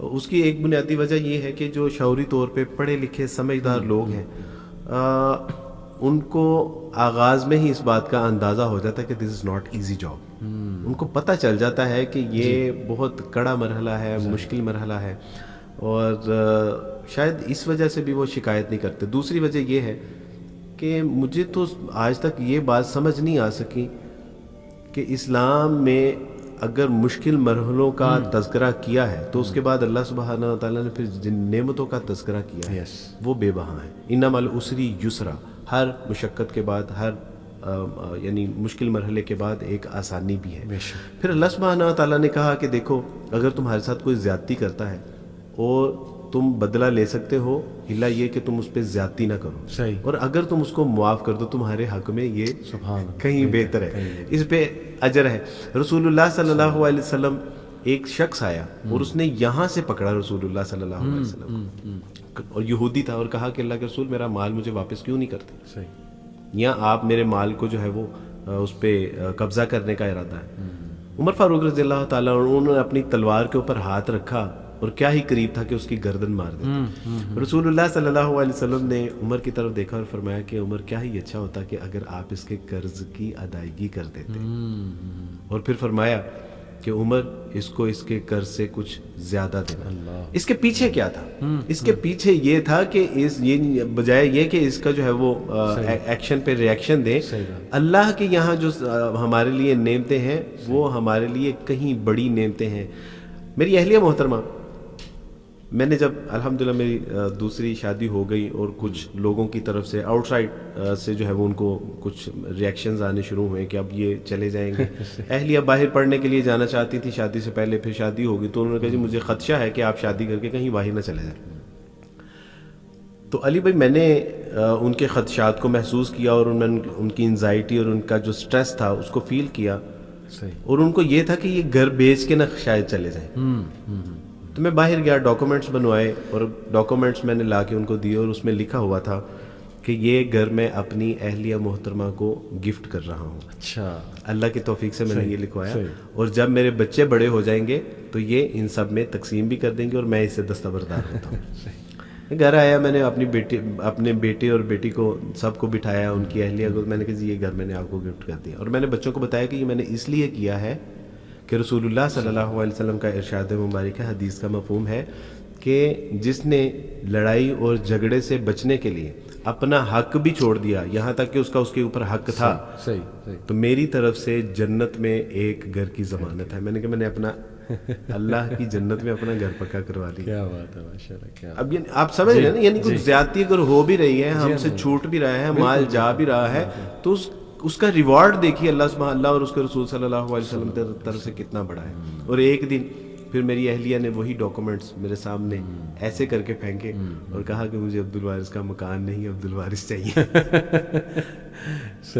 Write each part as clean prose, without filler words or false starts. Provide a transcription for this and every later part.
اس کی ایک بنیادی وجہ یہ ہے کہ جو شعوری طور پہ پڑھے لکھے سمجھدار لوگ ہیں ان کو آغاز میں ہی اس بات کا اندازہ ہو جاتا ہے کہ دس از ناٹ ایزی جاب. ان کو پتہ چل جاتا ہے کہ یہ بہت کڑا مرحلہ ہے, مشکل مرحلہ ہے, اور شاید اس وجہ سے بھی وہ شکایت نہیں کرتے. دوسری وجہ یہ ہے کہ مجھے تو آج تک یہ بات سمجھ نہیں آ سکی کہ اسلام میں اگر مشکل مرحلوں کا تذکرہ کیا ہے تو اس کے بعد اللہ سبحانہ و تعالیٰ نے پھر جن نعمتوں کا تذکرہ کیا ہے وہ بے بہا ہیں. ان مع العسر یسرا, ہر مشقت کے بعد, ہر یعنی مشکل مرحلے کے بعد ایک آسانی بھی ہے. پھر اللہ سبحانہ و تعالیٰ نے کہا کہ دیکھو اگر تمہارے ساتھ کوئی زیادتی کرتا ہے اور تم بدلہ لے سکتے ہو, الا یہ کہ تم اس پہ زیادتی نہ کرو, صحیح, اور اگر تم اس کو معاف کر دو تمہارے حق میں یہ کہیں بہتر ہے, اس پہ اجر ہے. رسول اللہ صلی اللہ علیہ وسلم, ایک شخص آیا اور اس نے یہاں سے پکڑا رسول اللہ صلی اللہ علیہ وسلم, اور یہودی تھا, اور کہا کہ اللہ کے رسول میرا مال مجھے واپس کیوں نہیں کرتے, صحیح, یا آپ میرے مال کو جو ہے وہ اس پہ قبضہ کرنے کا ارادہ ہے. عمر فاروق رضی اللہ تعالیٰ انہوں نے اپنی تلوار کے اوپر ہاتھ رکھا اور کیا ہی قریب تھا کہ اس کی گردن مار دیتے. رسول اللہ صلی اللہ علیہ وسلم نے عمر کی طرف دیکھا اور فرمایا کہ عمر کیا ہی اچھا ہوتا کہ اگر آپ اس کے قرض کی ادائیگی کر دیتے. اور پھر فرمایا کہ عمر اس کو اس کے قرض سے کچھ زیادہ دینا. اس کے پیچھے کیا تھا؟ اس کے پیچھے یہ تھا کہ یہ بجائے یہ کہ اس کا جو ہے وہ ایکشن پہ ریئیکشن دے, اللہ کے یہاں جو ہمارے لیے نعمتیں ہیں وہ ہمارے لیے کہیں بڑی نعمتیں ہیں. میری اہلیہ محترمہ, میں نے جب الحمدللہ میری دوسری شادی ہو گئی اور کچھ لوگوں کی طرف سے آؤٹ سائڈ سے جو ہے وہ ان کو کچھ ریئیکشنز آنے شروع ہوئے کہ اب یہ چلے جائیں گے. اہلیہ باہر پڑھنے کے لیے جانا چاہتی تھی شادی سے پہلے, پھر شادی ہو گئی تو انہوں نے کہا جی مجھے خدشہ ہے کہ آپ شادی کر کے کہیں باہر نہ چلے جائیں. تو علی بھائی میں نے ان کے خدشات کو محسوس کیا اور ان کی انزائٹی اور ان کا جو سٹریس تھا اس کو فیل کیا, اور ان کو یہ تھا کہ یہ گھر بیچ کے نہ شاید چلے جائیں. تو میں باہر گیا, ڈاکومنٹس بنوائے اور ڈاکومنٹس میں نے لا کے ان کو دیے, اور اس میں لکھا ہوا تھا کہ یہ گھر میں اپنی اہلیہ محترمہ کو گفٹ کر رہا ہوں. اچھا, اللہ کی توفیق سے میں نے یہ لکھوایا, اور جب میرے بچے بڑے ہو جائیں گے تو یہ ان سب میں تقسیم بھی کر دیں گے اور میں اس سے دستبردار ہوتا ہوں. گھر آیا, میں نے اپنے بیٹے اور بیٹی کو سب کو بٹھایا, ان کی اہلیہ کو, میں نے کہا جی یہ گھر میں نے آپ کو گفٹ کر دیا. اور میں نے بچوں کو بتایا کہ یہ میں نے اس لیے کیا ہے کہ رسول اللہ صلی اللہ علیہ وسلم کا ارشاد مبارک ہے, حدیث کا مفہوم ہے کہ جس نے لڑائی اور جھگڑے سے بچنے کے لیے اپنا حق بھی چھوڑ دیا, یہاں تک کہ اس کا اس کے اوپر حق تھا, تو میری طرف سے جنت میں ایک گھر کی ضمانت ہے. میں نے کہا میں نے اپنا اللہ کی جنت میں اپنا گھر پکا کروا لیا. کیا بات ہے, ماشاءاللہ, کیا. اب آپ سمجھ رہے ہیں نا, یعنی کچھ زیادتی اگر ہو بھی رہی ہے, ہم سے چھوٹ بھی رہا ہے, مال جا بھی رہا ہے, تو اس کا ریوارڈ دیکھیے اللہ اور اس کے رسول صلی اللہ علیہ وسلم کی طرف سے کتنا بڑا ہے. اور ایک دن پھر میری اہلیہ نے وہی ڈاکومنٹس میرے سامنے ایسے کر کے پھینکے اور کہا کہ مجھے عبد الوارث کا مکان نہیں, عبد الوارث چاہیے.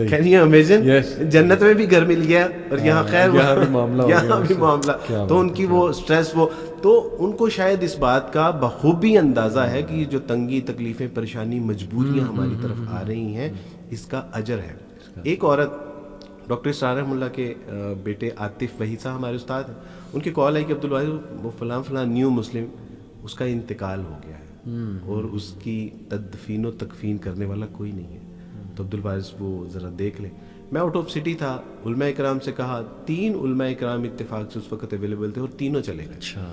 Can you imagine? جنت میں بھی گھر مل گیا اور یہاں خیر یہاں بھی معاملہ. تو ان کی وہ سٹریس, وہ تو ان کو شاید اس بات کا بخوبی اندازہ ہے کہ یہ جو تنگی, تکلیفیں, پریشانی, مجبوریاں ہماری طرف آ رہی ہیں, اس کا اجر ہے. ایک عورت, ڈاکٹر اسرار رحمہ اللہ کے بیٹے عاطف وحید صاحب ہمارے استاد ہیں, ان کی کال آئی کہ عبد الوارث وہ فلاں فلاں نیو مسلم, اس کا انتقال ہو گیا ہے اور اس کی تدفین و تکفین کرنے والا کوئی نہیں ہے, تو عبد الوارث وہ ذرا دیکھ لیں. میں آؤٹ آف سٹی تھا, علماء اکرام سے کہا, 3 علماء اکرام اتفاق سے اس وقت اویلیبل تھے اور تینوں چلے گئے. اچھا,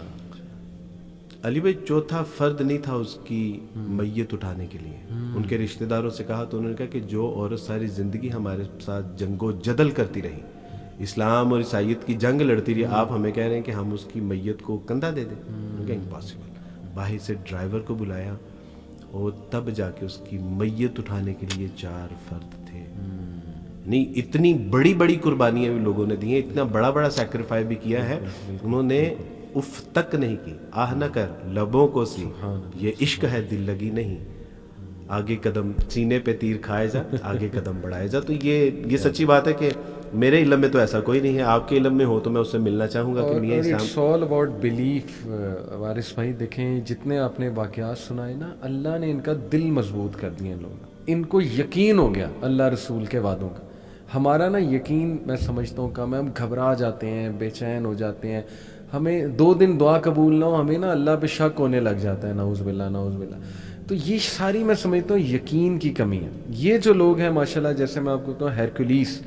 علی بھائی چوتھا فرد نہیں تھا اس کی میت اٹھانے کے لیے. ان کے رشتہ داروں سے کہا تو انہوں نے کہا کہ جو عورت ساری زندگی ہمارے ساتھ جنگ و جدل کرتی رہی, اسلام اور عیسائیت کی جنگ لڑتی رہی, آپ ہمیں کہہ رہے ہیں کہ ہم اس کی میت کو کندھا دے دیں؟ انہوں نے کہا امپاسبل. باہر سے ڈرائیور کو بلایا اور تب جا کے اس کی میت اٹھانے کے لیے 4 فرد تھے. نہیں, اتنی بڑی بڑی قربانیاں بھی لوگوں نے دی ہیں, اتنا بڑا بڑا سیکریفائی بھی کیا ہے. انہوں نے اف تک نہیں کی, آہ نہ کر لبوں کو سی, یہ عشق ہے دل لگی نہیں, آگے قدم سینے پہ تیر کھائے جا, آگے قدم بڑھائے جا. تو یہ سچی بات ہے کہ میرے علم میں تو ایسا کوئی نہیں ہے, آپ کے علم میں ہو تو میں اس سے ملنا چاہوں گا کہ میاں اسلام. It's all about belief. Waris بھائی دیکھیں, جتنے آپ نے واقعات سنائے نا, اللہ نے ان کا دل مضبوط کر دیا. لوگ ان کو یقین ہو گیا اللہ رسول کے وعدوں کا. ہمارا نا یقین میں سمجھتا ہوں کم ہے, ہم گھبرا جاتے ہیں, بے چین ہو جاتے ہیں, ہمیں 2 دن دعا قبول نہ ہو ہمیں نا اللہ پہ شک ہونے لگ جاتا ہے، نعوذ باللہ نعوذ باللہ. تو یہ ساری میں سمجھتا ہوں یقین کی کمی ہے. یہ جو لوگ ہیں ماشاءاللہ، جیسے میں آپ کو کہتا ہوں ہیرکولیس،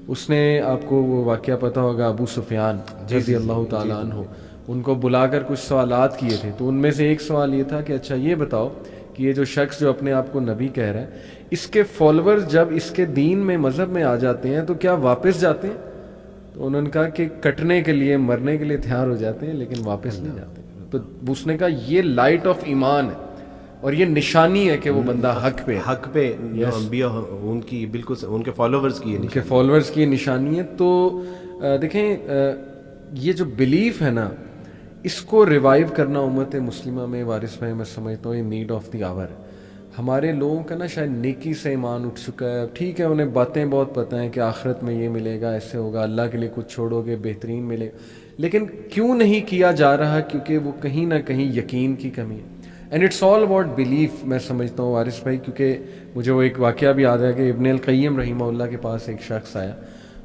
اس نے آپ کو وہ واقعہ پتہ ہوگا، ابو سفیان رضی اللہ تعالیٰ عنہ، ان کو بلا کر کچھ سوالات کیے تھے. تو ان میں سے ایک سوال یہ تھا کہ اچھا یہ بتاؤ کہ یہ جو شخص جو اپنے آپ کو نبی کہہ رہا ہے، اس کے فالوورز جب اس کے دین میں مذہب میں آ جاتے ہیں تو کیا واپس جاتے ہیں؟ تو انہوں نے کہا کہ کٹنے کے لیے مرنے کے لیے تیار ہو جاتے ہیں لیکن واپس نہیں جاتے. تو اس نے کہا یہ لائٹ آف ایمان ہے اور یہ نشانی ہے کہ وہ بندہ حق پہ جو انبیاء ان کی بالکل ان کے فالوورز کی ان کے فالوورز کی نشانی ہے. تو دیکھیں یہ جو بلیف ہے نا، اس کو ریوائیو کرنا امت مسلمہ میں وارث بھائی میں سمجھتا ہوں یہ نیڈ آف دی آور ہے. ہمارے لوگوں کا نا شاید نیکی سے ایمان اٹھ چکا ہے. ٹھیک ہے انہیں باتیں بہت پتہ ہیں کہ آخرت میں یہ ملے گا، ایسے ہوگا، اللہ کے لیے کچھ چھوڑو گے بہترین ملے گا، لیکن کیوں نہیں کیا جا رہا؟ کیونکہ وہ کہیں نہ کہیں یقین کی کمی ہے. And it's all about belief میں سمجھتا ہوں وارث بھائی. کیونکہ مجھے وہ ایک واقعہ بھی یاد ہے کہ ابن القیم رحمہ اللہ کے پاس ایک شخص آیا،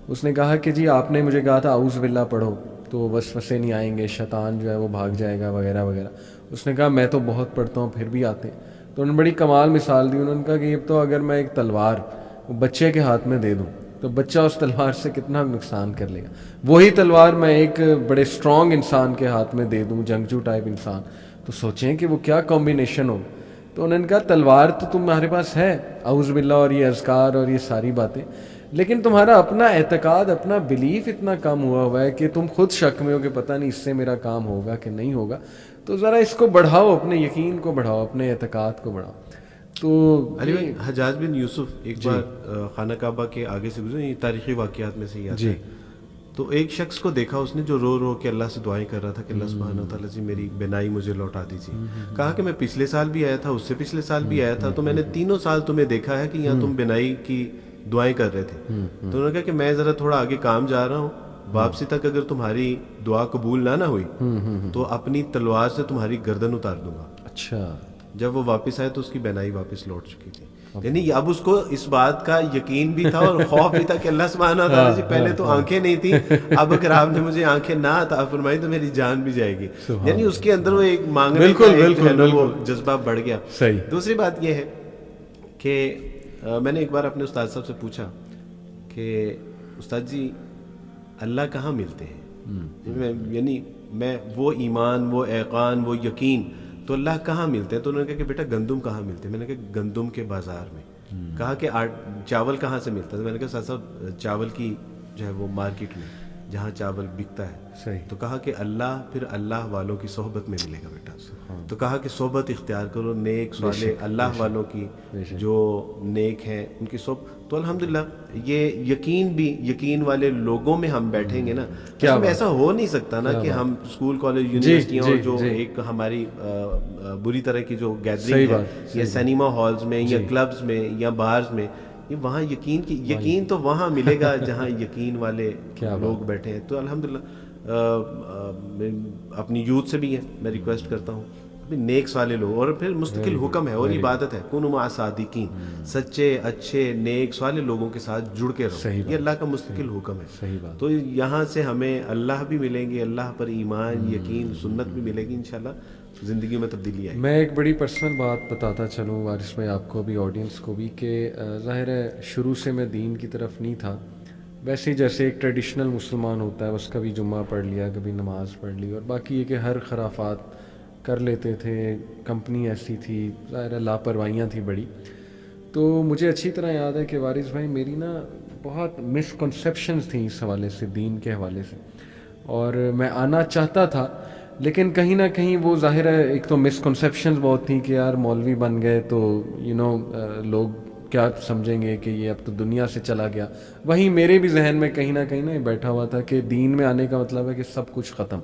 اس نے کہا کہ جی آپ نے مجھے کہا تھا اعوذ باللہ پڑھو تو وسوسے نہیں آئیں گے، شیطان جو ہے وہ بھاگ جائے گا وغیرہ وغیرہ. اس نے کہا میں تو بہت پڑھتا ہوں پھر بھی آتے ہیں. تو انہوں نے بڑی کمال مثال دی. انہوں نے کہا کہ اب تو اگر میں ایک تلوار بچے کے ہاتھ میں دے دوں تو بچہ اس تلوار سے کتنا نقصان کر لے گا. وہی تلوار میں ایک بڑے اسٹرانگ انسان کے ہاتھ میں دے دوں، جنگجو ٹائپ انسان، تو سوچیں کہ وہ کیا کمبینیشن ہو. تو انہوں نے کہا تلوار تو تمہارے پاس ہے، اعوذ باللہ اور یہ اذکار اور یہ ساری باتیں، لیکن تمہارا اپنا اعتقاد، اپنا بلیف اتنا کم ہوا ہے کہ تم خود شک میں ہو کہ پتہ نہیں اس سے میرا کام ہوگا کہ نہیں ہوگا. تو ذرا اس کو بڑھاؤ، اپنے یقین کو بڑھاؤ، اپنے اعتقاد کو بڑھاؤ. تو علی بھائی، حجاج بن یوسف ایک بار خانہ کعبہ کے آگے سے گزرے، یہ تاریخی واقعات میں سے یہ تو ایک شخص کو دیکھا اس نے جو رو رو کے اللہ سے دعائیں کر رہا تھا کہ اللہ سبحانہ وتعالیٰ جی میری بینائی مجھے لوٹا دیجیے. کہا کہ میں پچھلے سال بھی آیا تھا، اس سے پچھلے سال بھی آیا تھا، تو میں نے تینوں سال تمہیں دیکھا ہے کہ یہاں تم بینائی کی دعائیں کر رہے تھے. تو انہوں نے کہا کہ میں ذرا تھوڑا آگے کام جا رہا ہوں، واپسی تک اگر تمہاری دعا قبول نہ ہوئی تو اپنی تلوار سے تمہاری گردن اتار دوں گا. اچھا. جب وہ واپس آئے تو اس کی بینائی واپس لوٹ چکی تھی. یعنی اب اس کو اس بات کا یقین بھی تھا اور خوف بھی تھا کہ اللہ سبحانہ وتعالیٰ جی پہلے تو آنکھیں نہیں تھی، اب اگر آپ نے مجھے آنکھیں نہ عطا فرمائی تو میری جان بھی جائے گی. یعنی اس کے اندر وہ ایک مانگنے کا وہ جذبہ بڑھ گیا. دوسری بات یہ ہے کہ میں نے ایک بار اپنے استاد صاحب سے پوچھا کہ استاد جی اللہ کہاں ملتے ہیں؟ یعنی میں وہ ایمان، وہ ایقان، وہ یقین تو اللہ کہاں ملتے ہیں؟ تو انہوں نے کہا کہ بیٹا گندم کہاں ملتے ہیں؟ میں نے کہا گندم کے بازار میں. کہا کہ چاول کہاں سے ملتا ہے؟ میں نے کہا صاحب چاول کی جو ہے وہ مارکیٹ میں جہاں چاول بکتا ہے. تو کہا کہ اللہ پھر اللہ والوں کی صحبت میں ملے گا بیٹا. تو کہا کہ صحبت اختیار کرو نیک صالح اللہ والوں کی، جو نیک ہیں ان کی صحبت. تو الحمدللہ یہ یقین بھی، یقین والے لوگوں میں ہم بیٹھیں گے نا. ایسا ہو نہیں سکتا نا کہ ہم اسکول کالج یونیورسٹیوں اور جو ایک ہماری بری طرح کی جو گیدرنگ ہے یا سینما ہالز میں یا کلبز میں یا بارز میں، یہ وہاں یقین تو وہاں ملے گا جہاں یقین والے لوگ بیٹھے ہیں. تو الحمدللہ اپنی یوتھ سے بھی ہے میں ریکویسٹ کرتا ہوں نیک صالح لوگ، اور پھر مستقل حکم ہے اور عبادت ہے کونوا مع صادقین، سچے اچھے نیک صالح لوگوں کے ساتھ جڑ کے رہو. یہ اللہ کا مستقل حکم ہے. تو یہاں سے ہمیں اللہ بھی ملیں گے، اللہ پر ایمان، یقین، سنت بھی ملے گی انشاءاللہ، زندگی میں تبدیلی آئے گی. میں ایک بڑی پرسنل بات بتاتا چلوں وارث بھائی آپ کو بھی، آڈینس کو بھی، کہ ظاہر ہے شروع سے میں دین کی طرف نہیں تھا. ویسے جیسے ایک ٹریڈیشنل مسلمان ہوتا ہے، اس کا بھی جمعہ پڑھ لیا، کبھی نماز پڑھ لی، اور باقی یہ کہ ہر خرافات کر لیتے تھے. کمپنی ایسی تھی، ظاہر لاپرواہیاں تھیں بڑی. تو مجھے اچھی طرح یاد ہے کہ وارث بھائی میری نا بہت مسکنسیپشنز تھیں اس حوالے سے، دین کے حوالے سے، اور میں آنا چاہتا تھا لیکن کہیں نہ کہیں وہ ظاہر ہے ایک تو مسکنسیپشنز بہت تھیں کہ یار مولوی بن گئے تو لوگ کیا سمجھیں گے کہ یہ اب تو دنیا سے چلا گیا. وہیں میرے بھی ذہن میں کہیں نہ کہیں نا بیٹھا ہوا تھا کہ دین میں آنے کا مطلب ہے کہ سب کچھ ختم.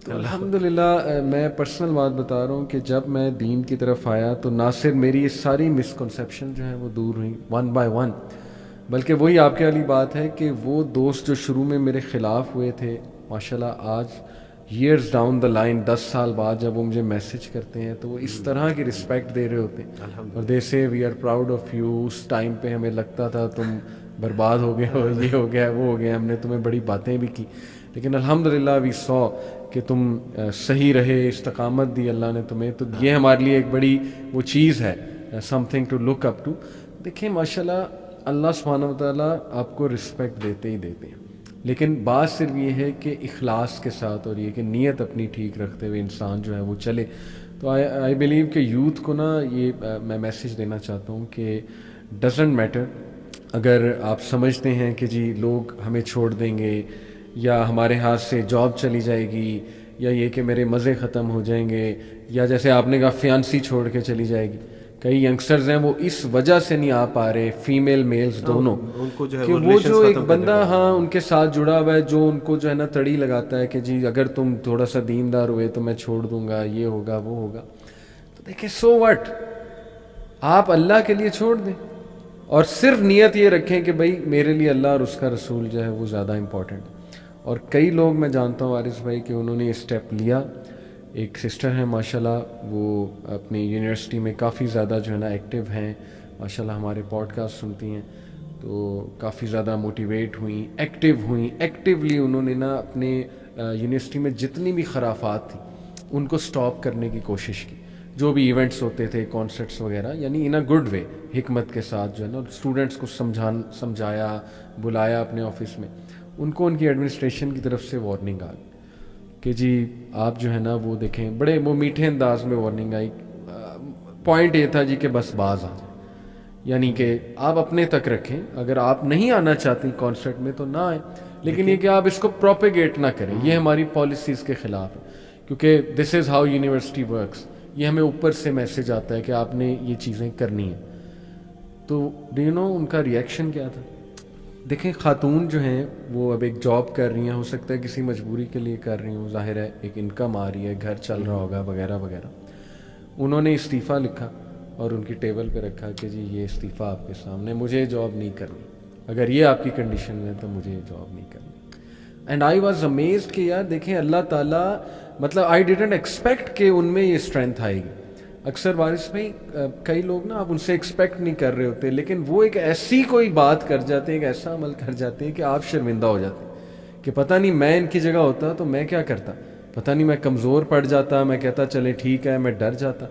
الحمدللہ میں پرسنل بات بتا رہا ہوں کہ جب میں دین کی طرف آیا تو نہ صرف میری یہ ساری مسکنسیپشن جو ہیں وہ دور ہوئیں ون بائی ون، بلکہ وہی آپ کے والی بات ہے کہ وہ دوست جو شروع میں میرے خلاف ہوئے تھے، ماشاءاللہ آج ایئرز ڈاؤن دا لائن 10 سال بعد جب وہ مجھے میسج کرتے ہیں تو وہ اس طرح کی رسپیکٹ دے رہے ہوتے ہیں، اور they say we are proud of you. اس ٹائم پہ ہمیں لگتا تھا تم برباد ہو گئے ہو، یہ ہو گیا وہ ہو گیا، ہم نے تمہیں بڑی باتیں بھی کی، لیکن الحمدللہ وی سو کہ تم صحیح رہے, استقامت دی اللہ نے تمہیں, تو یہ ہمارے لیے ایک بڑی وہ چیز ہے, something to look up to. دیکھیں ماشاءاللہ اللہ سبحانہ وتعالیٰ آپ کو رسپیکٹ دیتے ہی دیتے ہیں, لیکن بات صرف یہ ہے کہ اخلاص کے ساتھ, اور یہ کہ نیت اپنی ٹھیک رکھتے ہوئے انسان جو ہے وہ چلے. تو آئی بلیو کہ یوتھ کو نا یہ میں میسیج دینا چاہتا ہوں کہ ڈزنٹ میٹر اگر آپ سمجھتے ہیں کہ جی لوگ ہمیں چھوڑ دیں گے, یا ہمارے ہاتھ سے جاب چلی جائے گی, یا یہ کہ میرے مزے ختم ہو جائیں گے, یا جیسے آپ نے کہا فیانسی چھوڑ کے چلی جائے گی. کئی ینگسٹرز ہیں وہ اس وجہ سے نہیں آ پا رہے, فیمیل میلز دونوں, ان کو جو ہے کہ وہ جو ایک بندہ ہاں ان کے ساتھ جڑا ہوا ہے جو ان کو جو ہے نا تڑی لگاتا ہے کہ جی اگر تم تھوڑا سا دیندار ہوئے تو میں چھوڑ دوں گا, یہ ہوگا وہ ہوگا. تو دیکھیں سو وٹ, آپ اللہ کے لیے چھوڑ دیں, اور صرف نیت یہ رکھیں کہ بھائی میرے لیے اللہ اور اس کا رسول جو ہے وہ زیادہ امپورٹنٹ. اور کئی لوگ میں جانتا ہوں وارث بھائی کہ انہوں نے یہ اسٹیپ لیا. ایک سسٹر ہیں ماشاءاللہ, وہ اپنی یونیورسٹی میں کافی زیادہ جو ہے نا ایکٹیو ہیں, ماشاءاللہ ہمارے پوڈ کاسٹ سنتی ہیں, تو کافی زیادہ موٹیویٹ ہوئیں, ایکٹیو ہوئیں. ایکٹیولی انہوں نے نا اپنے یونیورسٹی میں جتنی بھی خرافات تھیں ان کو سٹاپ کرنے کی کوشش کی. جو بھی ایونٹس ہوتے تھے, کانسرٹس وغیرہ, یعنی ان اے گڈ وے, حکمت کے ساتھ جو ہے نا اسٹوڈنٹس کو سمجھایا, بلایا اپنے آفس میں. ان کو ان کی ایڈمنسٹریشن کی طرف سے وارننگ آ گئی کہ جی آپ جو ہے نا وہ دیکھیں, بڑے وہ میٹھے انداز میں وارننگ آئی. پوائنٹ یہ تھا جی کہ بس باز آ جائیں, یعنی کہ آپ اپنے تک رکھیں, اگر آپ نہیں آنا چاہتی کانسرٹ میں تو نہ آئیں, لیکن یہ کہ آپ اس کو پروپیگیٹ نہ کریں, یہ ہماری پالیسیز کے خلاف ہے. کیونکہ دس از ہاؤ یونیورسٹی ورکس, یہ ہمیں اوپر سے میسج آتا ہے کہ آپ نے یہ چیزیں کرنی ہیں. تو ڈو یو نو ان کا ریئیکشن کیا تھا؟ دیکھیں خاتون جو ہیں وہ اب ایک جاب کر رہی ہیں, ہو سکتا ہے کسی مجبوری کے لیے کر رہی ہوں, ظاہر ہے ایک انکم آ رہی ہے, گھر چل رہا ہوگا وغیرہ وغیرہ. انہوں نے استعفیٰ لکھا اور ان کی ٹیبل پہ رکھا کہ جی یہ استعفیٰ آپ کے سامنے, مجھے جاب نہیں کرنی, اگر یہ آپ کی کنڈیشن ہے تو مجھے جاب نہیں کرنی. اینڈ آئی واز امیزڈ کہ یار دیکھیں اللہ تعالیٰ, مطلب آئی ڈیڈنٹ ایکسپیکٹ کہ ان میں یہ اسٹرینتھ آئے گی. اکثر وارث بھائی کئی لوگ نا آپ ان سے ایکسپیکٹ نہیں کر رہے ہوتے, لیکن وہ ایک ایسی کوئی بات کر جاتے ہیں, ایک ایسا عمل کر جاتے ہیں کہ آپ شرمندہ ہو جاتے ہیں کہ پتہ نہیں میں ان کی جگہ ہوتا تو میں کیا کرتا, پتہ نہیں میں کمزور پڑ جاتا, میں کہتا چلے ٹھیک ہے, میں ڈر جاتا.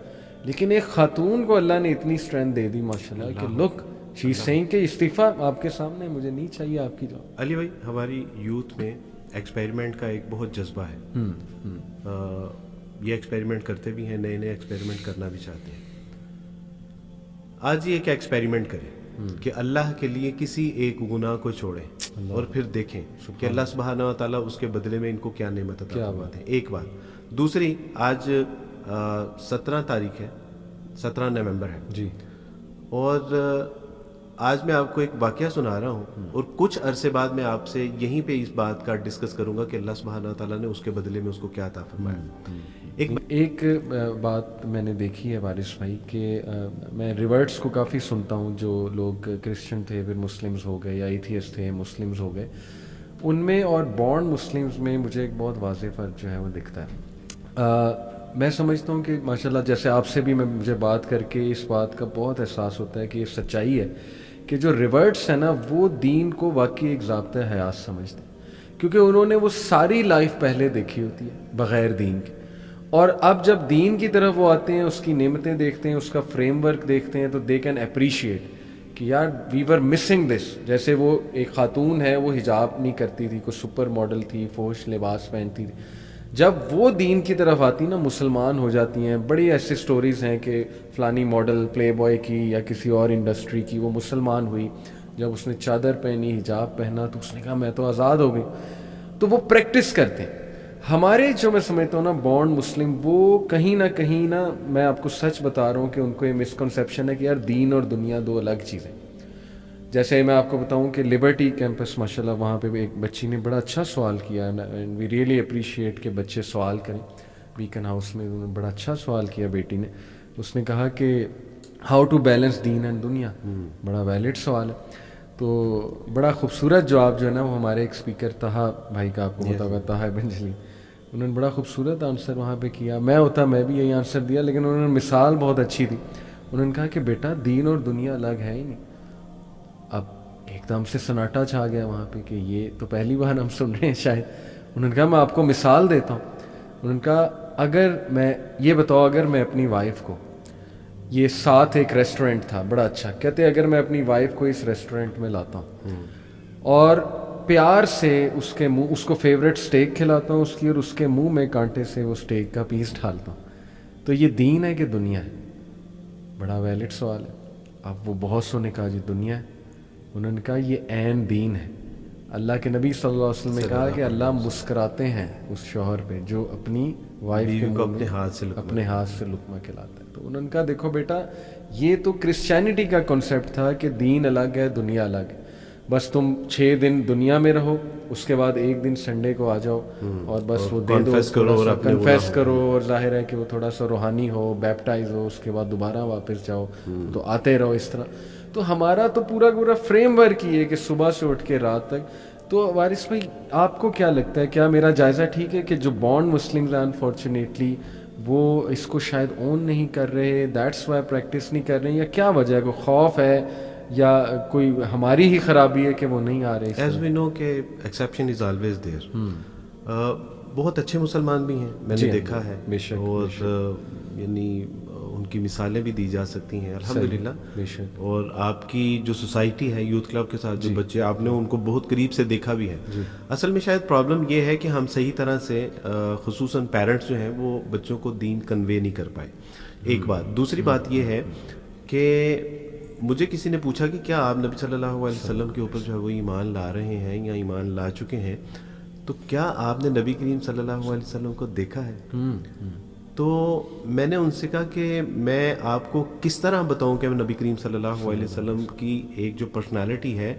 لیکن ایک خاتون کو اللہ نے اتنی اسٹرینتھ دے دی ماشاءاللہ کہ لک شی از سیئنگ کہ استعفیٰ آپ کے سامنے, مجھے نہیں چاہیے آپ کی جاب. علی بھائی ہماری یوتھ میں ایکسپیریمنٹ کا ایک بہت جذبہ ہے, یہ ایکسپیریمنٹ کرتے بھی ہیں, نئے نئے ایکسپیریمنٹ کرنا بھی چاہتے ہیں. آج یہ ایک ایکسپیریمنٹ کریں کہ اللہ کے لیے کسی ایک گناہ کو چھوڑیں اور پھر دیکھیں کہ اللہ سبحانہ و تعالیٰ اس کے بدلے میں ان کو کیا نعمت عطا فرماتے ہیں. ایک بات. دوسری, آج 17 تاریخ ہے, 17 نومبر ہے جی, اور آج میں آپ کو ایک واقعہ سنا رہا ہوں, اور کچھ عرصے بعد میں آپ سے یہیں پہ اس بات کا ڈسکس کروں گا کہ اللہ سبحانہ و تعالیٰ نے اس کے بدلے میں اس کو کیا عطا فرمایا. ایک بات میں نے دیکھی ہے وارث بھائی کہ میں ریورٹس کو کافی سنتا ہوں, جو لوگ کرسچن تھے پھر مسلمز ہو گئے, یا ایتھیسٹ تھے مسلمز ہو گئے, ان میں اور بورن مسلمز میں مجھے ایک بہت واضح فرق جو ہے وہ دکھتا ہے. میں سمجھتا ہوں کہ ماشاءاللہ جیسے آپ سے بھی مجھے بات کر کے اس بات کا بہت احساس ہوتا ہے کہ یہ سچائی ہے کہ جو ریورٹس ہیں نا وہ دین کو واقعی ایک ضابطۂ حیات سمجھتے ہیں, کیونکہ انہوں نے وہ ساری لائف پہلے دیکھی ہوتی ہے بغیر دین کے, اور اب جب دین کی طرف وہ آتے ہیں, اس کی نعمتیں دیکھتے ہیں, اس کا فریم ورک دیکھتے ہیں, تو دے کین اپریشیٹ کہ یار وی ور مسنگ دس. جیسے وہ ایک خاتون ہے, وہ حجاب نہیں کرتی تھی, کوئی سپر ماڈل تھی, فوش لباس پہنتی تھی, جب وہ دین کی طرف آتی نا مسلمان ہو جاتی ہیں. بڑی ایسی سٹوریز ہیں کہ فلانی ماڈل پلے بوائے کی یا کسی اور انڈسٹری کی وہ مسلمان ہوئی, جب اس نے چادر پہنی, حجاب پہنا, تو اس نے کہا میں تو آزاد ہو گئی. تو وہ پریکٹس کرتے ہیں. ہمارے جو میں سمجھتا ہوں نا بورن مسلم, وہ کہیں نہ کہیں نا, میں آپ کو سچ بتا رہا ہوں کہ ان کو یہ مسکنسیپشن ہے کہ یار دین اور دنیا دو الگ چیزیں. جیسے میں آپ کو بتاؤں کہ لبرٹی کیمپس ماشاءاللہ وہاں پہ ایک بچی نے بڑا اچھا سوال کیا, اینڈ وی ریئلی اپریشیٹ کہ بچے سوال کریں. بیکن ہاؤس میں انہوں نے بڑا اچھا سوال کیا بیٹی نے. اس نے کہا کہ ہاؤ ٹو بیلنس دین اینڈ دنیا. بڑا ویلڈ سوال ہے. تو بڑا خوبصورت جواب جو ہے نا وہ ہمارے ایک اسپیکر طہا بھائی کا, آپ کو پتا ہوگا طہا بن جلی, انہوں نے بڑا خوبصورت آنسر وہاں پہ کیا. میں ہوتا میں بھی یہی آنسر دیا, لیکن انہوں نے مثال بہت اچھی دی. انہوں نے کہا کہ بیٹا دین اور دنیا الگ ہے ہی نہیں. اب ایک دم سے سناٹا چھا گیا وہاں پہ کہ یہ تو پہلی بار ہم سن رہے ہیں شاید. انہوں نے کہا میں آپ کو مثال دیتا ہوں. انہوں نے کہا اگر میں یہ بتاؤ, اگر میں اپنی وائف کو, یہ ساتھ ایک ریسٹورینٹ تھا بڑا اچھا, کہتے اگر میں اپنی وائف کو اس ریسٹورینٹ میں لاتا ہوں اور پیار سے اس کے منہ, اس کو فیوریٹ اسٹیک کھلاتا ہوں اس کی, اور اس کے منہ میں کانٹے سے وہ اسٹیک کا پیس ڈالتا ہوں, تو یہ دین ہے کہ دنیا ہے؟ بڑا ویلڈ سوال ہے. اب وہ بہت سو نے کہا جی دنیا ہے. انہوں نے کہا یہ عین دین ہے. اللہ کے نبی صلی اللہ علیہ وسلم نے کہا کہ اللہ مسکراتے ہیں اس شوہر پہ جو اپنی وائف کے منہ میں اپنے ہاتھ سے لقمہ کھلاتا ہے. تو انہوں نے کہا دیکھو بیٹا, یہ تو کرسچینٹی کا کنسیپٹ تھا کہ دین الگ ہے دنیا الگ ہے. بس تم 6 دن دنیا میں رہو, اس کے بعد ایک دن سنڈے کو آ جاؤ اور بس وہ دے دو, کنفیس کرو, اور ظاہر ہے کہ وہ تھوڑا سا روحانی ہو, بیپٹائز ہو, اس کے بعد دوبارہ واپس جاؤ, تو آتے رہو اس طرح. تو ہمارا تو پورا فریم ورک ہی ہے کہ صبح سے اٹھ کے رات تک. تو وارث بھائی آپ کو کیا لگتا ہے, کیا میرا جائزہ ٹھیک ہے کہ جو بانڈ مسلمز ہیں انفارچونیٹلی وہ اس کو شاید اون نہیں کر رہے, دیٹس وائی پریکٹس نہیں کر رہے ہیں, یا کیا وجہ ہے, کوئی خوف ہے یا کوئی ہماری ہی خرابی ہے کہ وہ نہیں آ رہے؟ ایز وی نو کہ ایکسیپشن از آلویز دیئر. بہت اچھے مسلمان بھی ہیں, میں نے دیکھا ہے, اور یعنی ان کی مثالیں بھی دی جا سکتی ہیں الحمدللہ. اور آپ کی جو سوسائٹی ہے یوتھ کلب کے ساتھ جو بچے, آپ نے ان کو بہت قریب سے دیکھا بھی ہے. اصل میں شاید پرابلم یہ ہے کہ ہم صحیح طرح سے خصوصاً پیرنٹس جو ہیں وہ بچوں کو دین کنوے نہیں کر پائے, ایک بات. دوسری بات یہ ہے کہ مجھے کسی نے پوچھا کہ کیا آپ نبی صلی اللہ علیہ وسلم کے اوپر جو ہے وہ ایمان لا رہے ہیں یا ایمان لا چکے ہیں, تو کیا آپ نے نبی کریم صلی اللہ علیہ وسلم کو دیکھا ہے؟ تو میں نے ان سے کہا کہ میں آپ کو کس طرح بتاؤں کہ میں نبی کریم صلی اللہ علیہ وسلم کی ایک جو پرسنالٹی ہے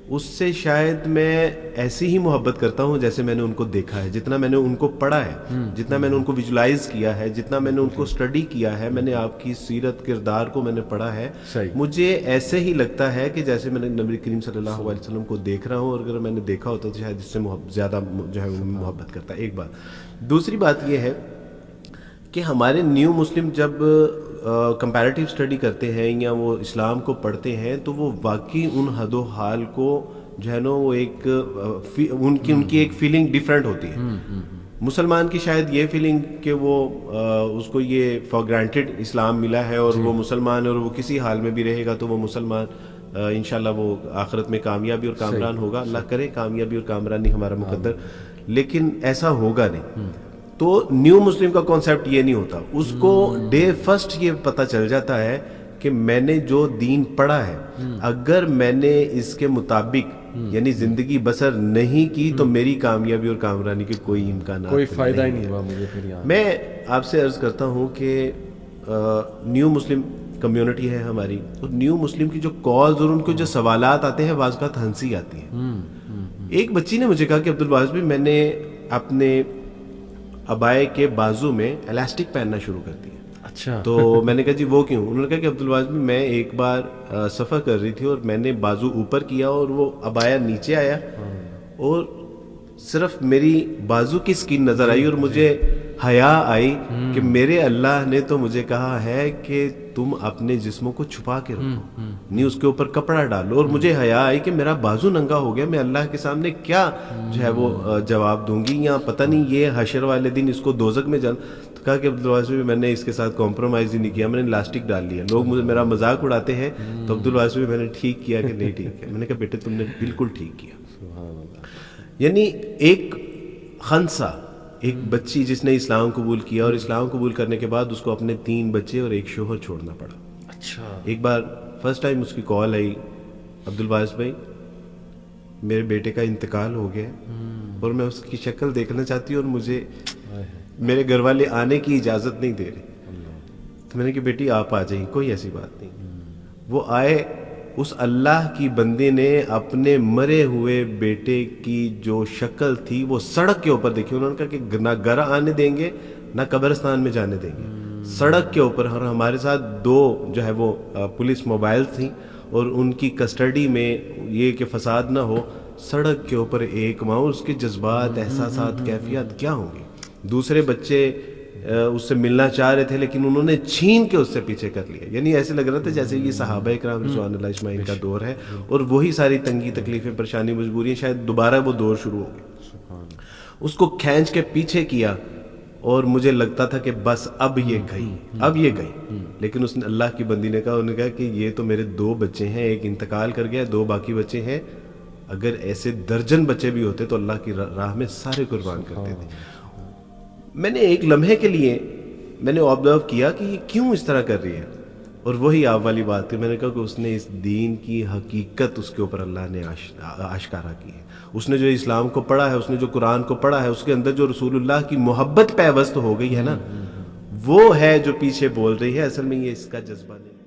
اس سے شاید میں ایسی ہی محبت کرتا ہوں جیسے میں نے ان کو دیکھا ہے, جتنا میں نے ان کو پڑھا ہے, جتنا میں نے ان کو ویژولائز کیا ہے, جتنا میں نے ان کو اسٹڈی کیا ہے, میں نے آپ کی سیرت کردار کو میں نے پڑھا ہے. مجھے ایسے ہی لگتا ہے کہ جیسے میں نے نبی کریم صلی اللہ علیہ وسلم کو دیکھ رہا ہوں, اور اگر میں نے دیکھا ہوتا تو شاید اس سے زیادہ جو ہے محبت کرتا. ایک بات. دوسری بات یہ ہے کہ ہمارے نیو مسلم جب کمپیریٹیو اسٹڈی کرتے ہیں یا وہ اسلام کو پڑھتے ہیں تو وہ واقعی ان حد و حال کو جو ہے نا وہ ایک ان کی ایک فیلنگ ڈفرینٹ ہوتی ہے. مسلمان کی شاید یہ فیلنگ کہ وہ اس کو یہ فار گرانٹیڈ اسلام ملا ہے اور وہ مسلمان ہے اور وہ کسی حال میں بھی رہے گا تو وہ مسلمان انشاءاللہ وہ آخرت میں کامیابی اور کامران ہوگا. اللہ کرے کامیابی اور کامرانی ہمارا مقدر, لیکن ایسا ہوگا نہیں. تو نیو مسلم کا کانسیپٹ یہ نہیں ہوتا, اس کو ڈے فرسٹ یہ پتہ چل جاتا ہے کہ میں نے جو دین پڑھا ہے اگر میں نے اس کے مطابق یعنی زندگی بسر نہیں کی تو میری کامیابی اور کامرانی کے کوئی امکانات, کوئی فائدہ ہی نہیں ہوا مجھے. پھر یہاں میں آپ سے عرض کرتا ہوں کہ نیو مسلم کمیونٹی ہے ہماری, اور نیو مسلم کی جو کالز اور ان کے جو سوالات آتے ہیں بعض اوقات ہنسی آتی ہے. ایک بچی نے مجھے کہا کہ عبدالواز بھائی میں نے اپنے ابائے کے بازو میں الاسٹک پہننا شروع کر دیا. اچھا. تو میں نے کہا جی وہ کیوں؟ انہوں نے کہا کہ عبدالواز بھائی میں ایک بار سفر کر رہی تھی اور میں نے بازو اوپر کیا اور وہ ابایا نیچے آیا اور صرف میری بازو کی سکین نظر آئی اور مجھے حیا آئی کہ میرے اللہ نے تو مجھے کہا ہے کہ تم اپنے جسموں کو چھپا کے رکھو, نہیں اس کے اوپر کپڑا ڈالو. اور مجھے حیا آئی کہ میرا بازو ننگا ہو گیا, میں اللہ کے سامنے کیا جو ہے وہ جواب دوں گی, یا پتہ نہیں یہ حشر والے دن اس کو دوزخ میں جان. تو کہا کہ عبدالواز بھی میں نے اس کے ساتھ کمپرومائز ہی نہیں کیا, میں نے الاسٹک ڈال لیا. لوگ مجھے میرا مذاق اڑاتے ہیں, تو عبدالواز بھی میں نے ٹھیک کیا کہ نہیں ٹھیک ہے. میں نے کہا بیٹے تم نے بالکل ٹھیک کیا. یعنی ایک خنسا, ایک بچی جس نے اسلام قبول کیا اور اسلام قبول کرنے کے بعد اس کو اپنے 3 بچے اور ایک شوہر چھوڑنا پڑا. اچھا. ایک بار فرسٹ ٹائم اس کی کال آئی, عبدالواز بھائی میرے بیٹے کا انتقال ہو گیا اور میں اس کی شکل دیکھنا چاہتی ہوں اور مجھے میرے گھر والے آنے کی اجازت نہیں دے رہے. تو میں نے کہا بیٹی آپ آ جائیں, کوئی ایسی بات نہیں. وہ آئے, اس اللہ کی بندے نے اپنے مرے ہوئے بیٹے کی جو شکل تھی وہ سڑک کے اوپر دیکھی. انہوں نے کہا کہ نہ گھر آنے دیں گے نہ قبرستان میں جانے دیں گے, سڑک کے اوپر. اور ہمارے ساتھ 2 جو ہے وہ پولیس موبائل تھیں اور ان کی کسٹڈی میں یہ کہ فساد نہ ہو, سڑک کے اوپر ایک ماں, اس کے جذبات احساسات کیفیات کیا ہوں گی. دوسرے بچے اس سے ملنا چاہ رہے تھے لیکن انہوں نے چھین کے اس سے پیچھے کر لیا. یعنی ایسے لگ رہا تھا جیسے یہ صحابہ اکرام رضوان اللہ اجمعین کا دور ہے اور وہی ساری تنگی تکلیفیں پریشانی مجبوریاں شاید دوبارہ وہ دور شروع ہو گئے. اس کو کھینچ کے پیچھے کیا اور مجھے لگتا تھا کہ بس اب یہ گئی لیکن اس نے اللہ کی بندی نے کہا کہ یہ تو میرے 2 بچے ہیں، ایک انتقال کر گیا، 2 باقی بچے ہیں، اگر ایسے درجن بچے بھی ہوتے تو اللہ کی راہ میں سارے قربان کرتے تھے۔ میں نے ایک لمحے کے لیے میں نے آبزرو کیا کہ یہ کیوں اس طرح کر رہی ہے، اور وہی آپ والی بات تھی، میں نے کہا کہ اس نے اس دین کی حقیقت اس کے اوپر اللہ نے آشکارا کی ہے۔ اس نے جو اسلام کو پڑھا ہے، اس نے جو قرآن کو پڑھا ہے، اس کے اندر جو رسول اللہ کی محبت پیوست ہو گئی ہے نا، وہ ہے جو پیچھے بول رہی ہے، اصل میں یہ اس کا جذبہ نہیں۔